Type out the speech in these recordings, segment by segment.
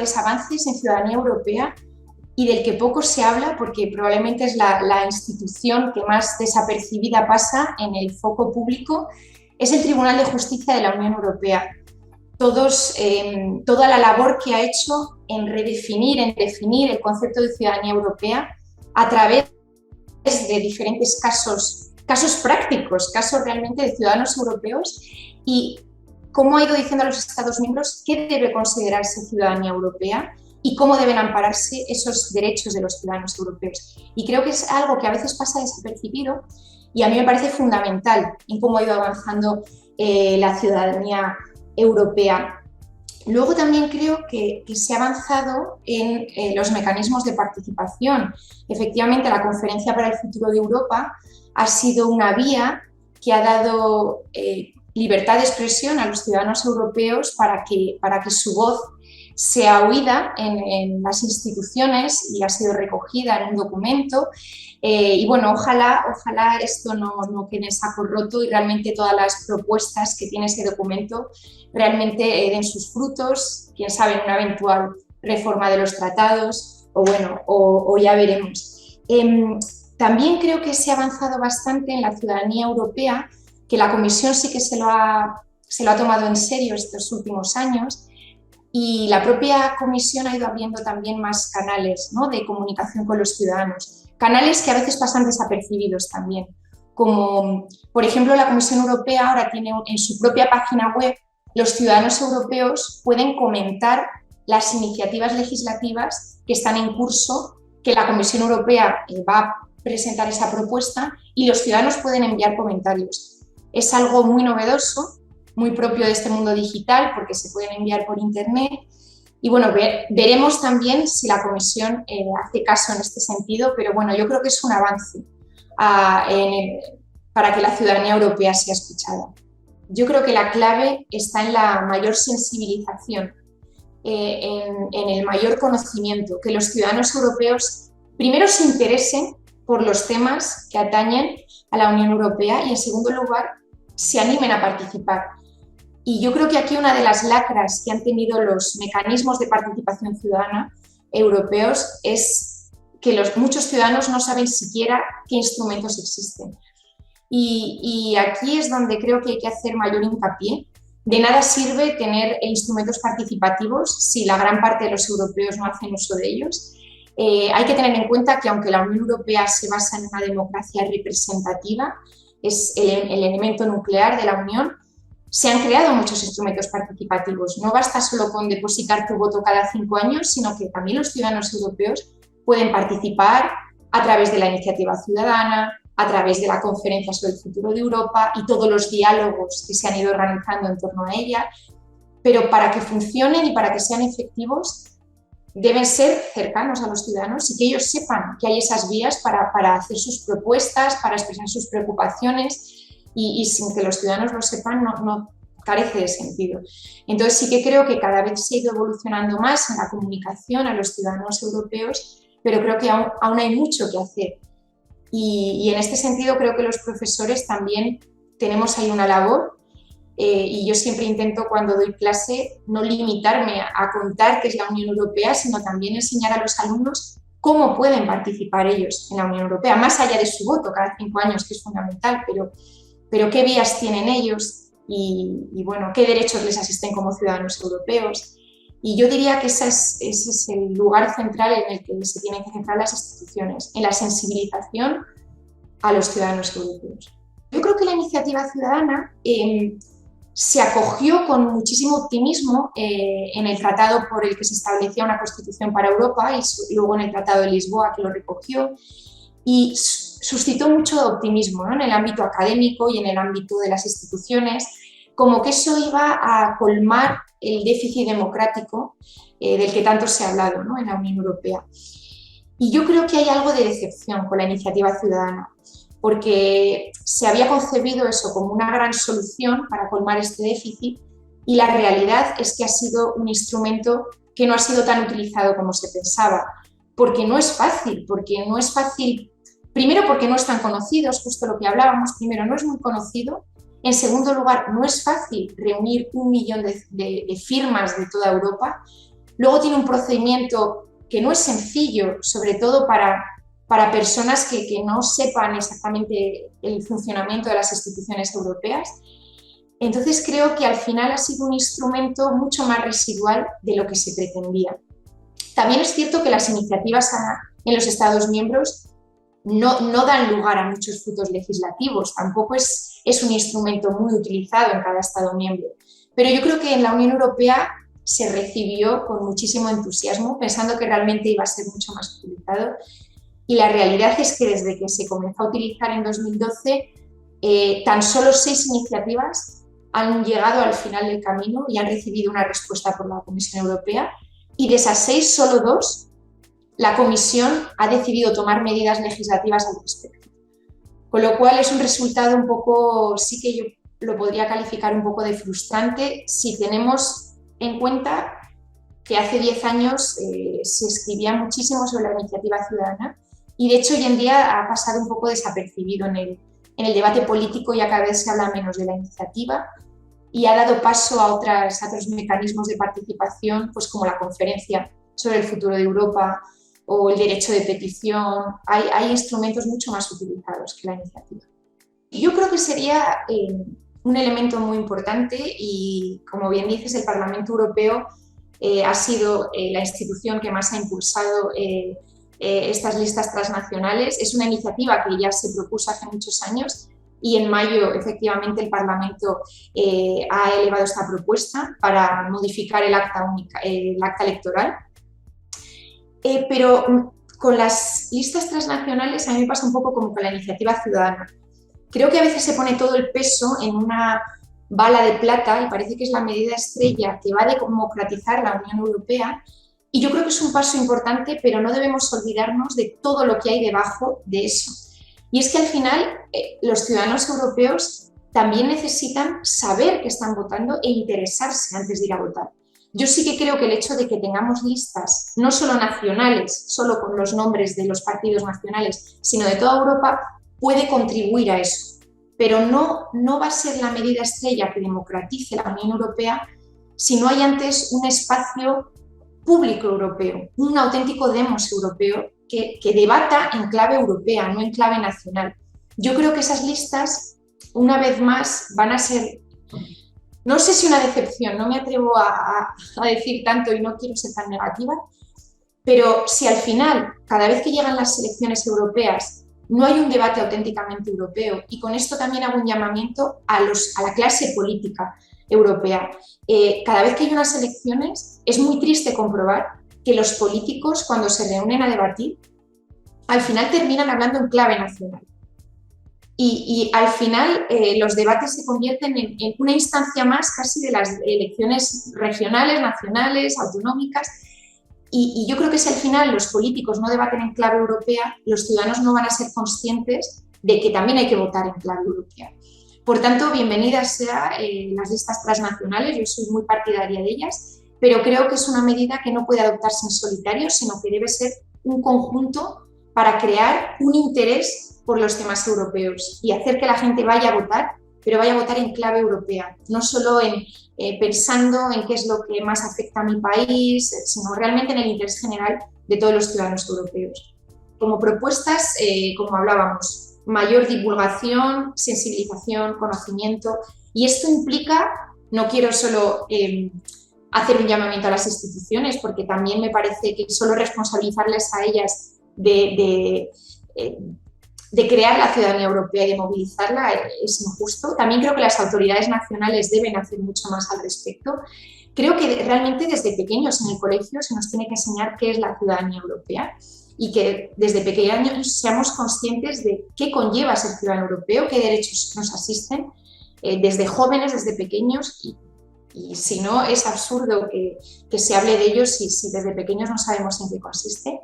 grandes avances en ciudadanía europea y del que poco se habla porque probablemente es la institución que más desapercibida pasa en el foco público, es el Tribunal de Justicia de la Unión Europea. Toda la labor que ha hecho en redefinir, en definir el concepto de ciudadanía europea a través de diferentes casos prácticos, casos realmente de ciudadanos europeos, y cómo ha ido diciendo a los Estados miembros qué debe considerarse ciudadanía europea y cómo deben ampararse esos derechos de los ciudadanos europeos. Y creo que es algo que a veces pasa desapercibido y a mí me parece fundamental en cómo ha ido avanzando la ciudadanía europea. Luego también creo que se ha avanzado en los mecanismos de participación. Efectivamente, la Conferencia para el Futuro de Europa ha sido una vía que ha dado libertad de expresión a los ciudadanos europeos para que su voz sea oída en las instituciones y ha sido recogida en un documento. Y bueno, ojalá esto no quede en saco roto y realmente todas las propuestas que tiene ese documento realmente den sus frutos, quién sabe, en una eventual reforma de los tratados o ya veremos. También creo que se ha avanzado bastante en la ciudadanía europea, que la Comisión sí que se lo ha tomado en serio estos últimos años, y la propia Comisión ha ido abriendo también más canales, ¿no?, de comunicación con los ciudadanos, canales que a veces pasan desapercibidos también, como por ejemplo la Comisión Europea ahora tiene en su propia página web, los ciudadanos europeos pueden comentar las iniciativas legislativas que están en curso, que la Comisión Europea va a presentar esa propuesta y los ciudadanos pueden enviar comentarios. Es algo muy novedoso, muy propio de este mundo digital porque se pueden enviar por internet y bueno, veremos también si la Comisión hace caso en este sentido, pero bueno, yo creo que es un avance para que la ciudadanía europea sea escuchada. Yo creo que la clave está en la mayor sensibilización, en el mayor conocimiento, que los ciudadanos europeos primero se interesen por los temas que atañen a la Unión Europea y en segundo lugar se animen a participar. Y yo creo que aquí una de las lacras que han tenido los mecanismos de participación ciudadana europeos es que muchos ciudadanos no saben siquiera qué instrumentos existen. Y aquí es donde creo que hay que hacer mayor hincapié. De nada sirve tener instrumentos participativos si la gran parte de los europeos no hacen uso de ellos. Hay que tener en cuenta que aunque la Unión Europea se basa en una democracia representativa, es el elemento nuclear de la Unión, se han creado muchos instrumentos participativos. No basta solo con depositar tu voto cada 5 años, sino que también los ciudadanos europeos pueden participar a través de la iniciativa ciudadana, a través de la Conferencia sobre el Futuro de Europa y todos los diálogos que se han ido organizando en torno a ella. Pero para que funcionen y para que sean efectivos, deben ser cercanos a los ciudadanos y que ellos sepan que hay esas vías para hacer sus propuestas, para expresar sus preocupaciones y sin que los ciudadanos lo sepan no carece de sentido. Entonces sí que creo que cada vez se ha ido evolucionando más en la comunicación a los ciudadanos europeos, pero creo que aún hay mucho que hacer. Y en este sentido creo que los profesores también tenemos ahí una labor y yo siempre intento cuando doy clase no limitarme a contar qué es la Unión Europea, sino también enseñar a los alumnos cómo pueden participar ellos en la Unión Europea, más allá de su voto cada 5 años, que es fundamental, pero qué vías tienen ellos y bueno, qué derechos les asisten como ciudadanos europeos. Y yo diría que ese es el lugar central en el que se tienen que centrar las instituciones, en la sensibilización a los ciudadanos europeos. Yo creo que la iniciativa ciudadana se acogió con muchísimo optimismo en el tratado por el que se establecía una Constitución para Europa y luego en el Tratado de Lisboa, que lo recogió, y suscitó mucho optimismo, ¿no?, en el ámbito académico y en el ámbito de las instituciones, como que eso iba a colmar el déficit democrático del que tanto se ha hablado, ¿no?, en la Unión Europea. Y yo creo que hay algo de decepción con la iniciativa ciudadana, porque se había concebido eso como una gran solución para colmar este déficit y la realidad es que ha sido un instrumento que no ha sido tan utilizado como se pensaba, porque no es fácil, primero porque no están conocidos, justo lo que hablábamos, primero no es muy conocido, en segundo lugar no es fácil reunir 1 millón de firmas de toda Europa Luego tiene un procedimiento que no es sencillo, sobre todo para personas que no sepan exactamente el funcionamiento de las instituciones europeas. Entonces creo que al final ha sido un instrumento mucho más residual de lo que se pretendía. También es cierto que las iniciativas en los Estados miembros no dan lugar a muchos frutos legislativos, tampoco es un instrumento muy utilizado en cada Estado miembro. Pero yo creo que en la Unión Europea se recibió con muchísimo entusiasmo, pensando que realmente iba a ser mucho más utilizado. Y la realidad es que desde que se comenzó a utilizar en 2012, tan solo 6 iniciativas han llegado al final del camino y han recibido una respuesta por la Comisión Europea. Y de esas 6, solo 2, la Comisión ha decidido tomar medidas legislativas al respecto. Con lo cual es un resultado un poco, sí que yo lo podría calificar un poco de frustrante si tenemos en cuenta que hace 10 años se escribía muchísimo sobre la iniciativa ciudadana y de hecho hoy en día ha pasado un poco desapercibido en el debate político, ya cada vez se habla menos de la iniciativa y ha dado paso a otros mecanismos de participación, pues como la conferencia sobre el futuro de Europa o el derecho de petición. Hay instrumentos mucho más utilizados que la iniciativa. Yo creo que sería un elemento muy importante y, como bien dices, el Parlamento Europeo ha sido la institución que más ha impulsado estas listas transnacionales. Es una iniciativa que ya se propuso hace muchos años y en mayo, efectivamente, el Parlamento ha elevado esta propuesta para modificar el acta electoral. Pero con las listas transnacionales a mí me pasa un poco como con la iniciativa ciudadana. Creo que a veces se pone todo el peso en una bala de plata y parece que es la medida estrella que va a democratizar la Unión Europea. Y yo creo que es un paso importante, pero no debemos olvidarnos de todo lo que hay debajo de eso. Y es que al final los ciudadanos europeos también necesitan saber que están votando e interesarse antes de ir a votar. Yo sí que creo que el hecho de que tengamos listas, no solo nacionales, solo con los nombres de los partidos nacionales, sino de toda Europa, puede contribuir a eso. Pero no va a ser la medida estrella que democratice la Unión Europea si no hay antes un espacio público europeo, un auténtico demos europeo que debata en clave europea, no en clave nacional. Yo creo que esas listas, una vez más, van a ser, no sé si una decepción, no me atrevo a decir tanto y no quiero ser tan negativa, pero si al final, cada vez que llegan las elecciones europeas, no hay un debate auténticamente europeo, y con esto también hago un llamamiento a la clase política europea. Cada vez que hay unas elecciones es muy triste comprobar que los políticos, cuando se reúnen a debatir, al final terminan hablando en clave nacional. Y al final los debates se convierten en una instancia más casi de las elecciones regionales, nacionales, autonómicas. Y yo creo que si al final los políticos no debaten en clave europea, los ciudadanos no van a ser conscientes de que también hay que votar en clave europea. Por tanto, bienvenidas sean las listas transnacionales, yo soy muy partidaria de ellas, pero creo que es una medida que no puede adoptarse en solitario, sino que debe ser un conjunto para crear un interés por los temas europeos y hacer que la gente vaya a votar, pero vaya a votar en clave europea, no solo pensando en qué es lo que más afecta a mi país, sino realmente en el interés general de todos los ciudadanos europeos. Como propuestas, como hablábamos, mayor divulgación, sensibilización, conocimiento, y esto implica, no quiero solo hacer un llamamiento a las instituciones, porque también me parece que solo responsabilizarles a ellas de crear la ciudadanía europea y de movilizarla es injusto. También creo que las autoridades nacionales deben hacer mucho más al respecto. Creo que realmente desde pequeños en el colegio se nos tiene que enseñar qué es la ciudadanía europea y que desde pequeños seamos conscientes de qué conlleva ser ciudadano europeo, qué derechos nos asisten, desde jóvenes, desde pequeños, y si no, es absurdo que se hable de ellos si desde pequeños no sabemos en qué consiste.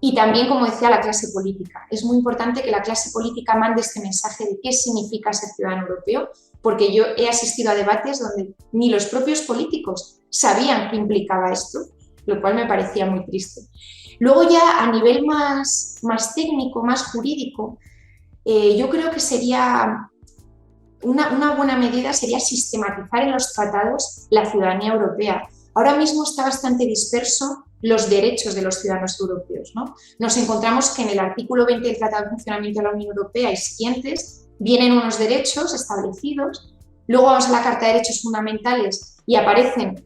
Y también, como decía, la clase política. Es muy importante que la clase política mande este mensaje de qué significa ser ciudadano europeo, porque yo he asistido a debates donde ni los propios políticos sabían qué implicaba esto, lo cual me parecía muy triste. Luego ya a nivel más técnico, más jurídico, yo creo que sería una buena medida sería sistematizar en los tratados la ciudadanía europea, ahora mismo está bastante disperso los derechos de los ciudadanos europeos, ¿no? Nos encontramos que en el artículo 20 del Tratado de Funcionamiento de la Unión Europea y siguientes vienen unos derechos establecidos, luego vamos a la Carta de Derechos Fundamentales y aparecen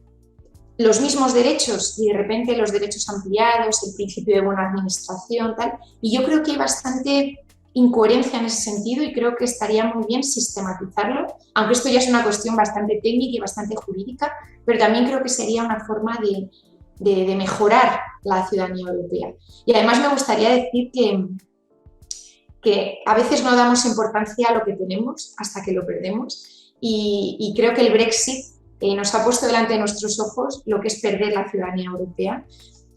los mismos derechos y de repente los derechos ampliados, el principio de buena administración, tal, y yo creo que hay bastante incoherencia en ese sentido y creo que estaría muy bien sistematizarlo, aunque esto ya es una cuestión bastante técnica y bastante jurídica, pero también creo que sería una forma de mejorar la ciudadanía europea. Y además me gustaría decir que a veces no damos importancia a lo que tenemos hasta que lo perdemos y creo que el Brexit nos ha puesto delante de nuestros ojos lo que es perder la ciudadanía europea.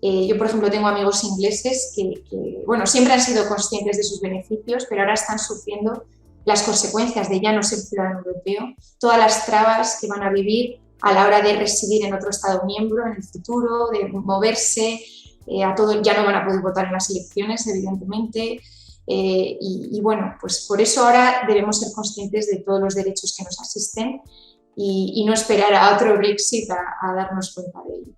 Yo, por ejemplo, tengo amigos ingleses que, bueno, siempre han sido conscientes de sus beneficios, pero ahora están sufriendo las consecuencias de ya no ser ciudadano europeo, todas las trabas que van a vivir a la hora de residir en otro Estado miembro en el futuro, de moverse, a todo, ya no van a poder votar en las elecciones, evidentemente. Y bueno, pues por eso ahora debemos ser conscientes de todos los derechos que nos asisten y no esperar a otro Brexit a darnos cuenta de ello.